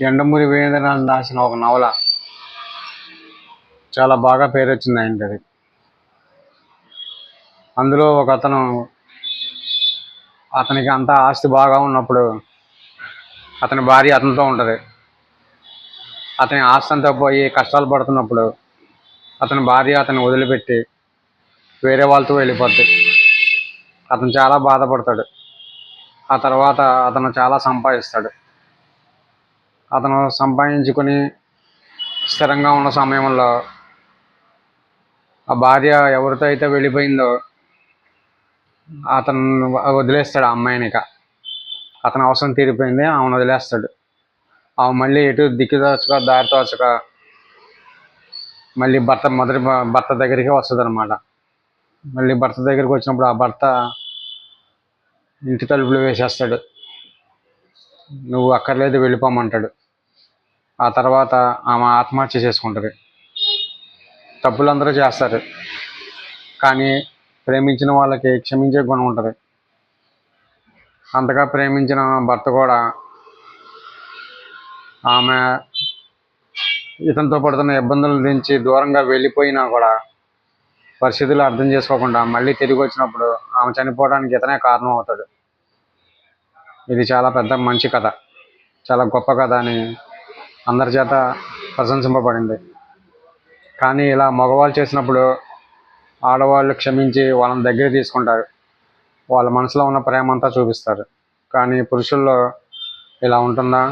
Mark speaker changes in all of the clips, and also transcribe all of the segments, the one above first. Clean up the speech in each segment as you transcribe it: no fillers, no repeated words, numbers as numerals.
Speaker 1: యండమూరి వీరేంద్రనాథ్ రాసిన ఒక నవల చాలా బాగా పేరు వచ్చింది ఆయనకి అది. అందులో ఒక అతను అతనికి అంతా ఆస్తి బాగా ఉన్నప్పుడు అతని భార్య అతనితో ఉంటుంది. అతని ఆస్తి అంతా పోయి కష్టాలు పడుతున్నప్పుడు అతని భార్య అతన్ని వదిలిపెట్టి వేరే వాళ్ళతో వెళ్ళిపోద్ది. అతను చాలా బాధపడతాడు. ఆ తర్వాత అతను చాలా సంపాదిస్తాడు. అతను సంపాదించుకొని స్థిరంగా ఉన్న సమయంలో ఆ భార్య ఎవరితో అయితే వెళ్ళిపోయిందో అతను వదిలేస్తాడు. ఆ అమ్మాయిని ఇక అతని అవసరం తీరిపోయింది, ఆమెను వదిలేస్తాడు. ఆమె మళ్ళీ ఎటు దిక్కు తోచక దారి తోచక మళ్ళీ భర్త దగ్గరికి వస్తుంది అనమాట. మళ్ళీ భర్త దగ్గరికి వచ్చినప్పుడు ఆ భర్త ఇంటి తలుపులు వేసేస్తాడు. నువ్వు అక్కర్లేదు వెళ్ళిపోమంటాడు. ఆ తర్వాత ఆమె ఆత్మహత్య చేసుకుంటుంది. తప్పులు అందరూ చేస్తారు, కానీ ప్రేమించిన వాళ్ళకి క్షమించే గుణం ఉంటుంది. అంతగా ప్రేమించిన భర్త కూడా ఆమె ఇతనితో పడుతున్న ఇబ్బందుల నుంచి దూరంగా వెళ్ళిపోయినా కూడా పరిస్థితులు అర్థం చేసుకోకుండా మళ్ళీ తిరిగి వచ్చినప్పుడు ఆమె చనిపోవడానికి ఇతనే కారణం అవుతాడు. ఇది చాలా పెద్ద మంచి కథ, చాలా గొప్ప కథ అని అందరి చేత ప్రశంసింపబడింది. కానీ ఇలా మగవాళ్ళు చేసినప్పుడు ఆడవాళ్ళు క్షమించి వాళ్ళని దగ్గర తీసుకుంటారు, వాళ్ళ మనసులో ఉన్న ప్రేమ అంతా చూపిస్తారు. కానీ పురుషుల్లో ఇలా ఉంటుందా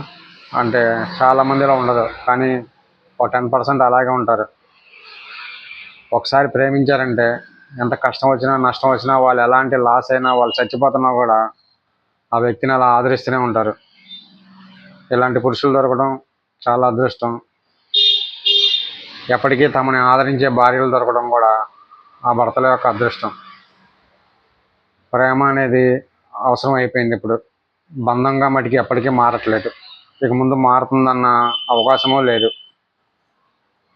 Speaker 1: అంటే చాలామందిలో ఉండదు, కానీ ఒక 10% అలాగే ఉంటారు. ఒకసారి ప్రేమించారంటే ఎంత కష్టం వచ్చినా నష్టం వచ్చినా వాళ్ళు ఎలాంటి లాస్ అయినా వాళ్ళు చచ్చిపోతున్నా కూడా ఆ వ్యక్తిని అలా ఆదరిస్తూనే ఉంటారు. ఇలాంటి పురుషులు దొరకడం చాలా అదృష్టం. ఎప్పటికీ తమని ఆదరించే భార్యలు దొరకడం కూడా ఆ భర్తల యొక్క అదృష్టం. ప్రేమ అనేది అవసరం అయిపోయింది ఇప్పుడు. బంధంగా మటుకి ఎప్పటికీ మారట్లేదు, ఇక ముందు మారుతుందన్న అవకాశమూ లేదు.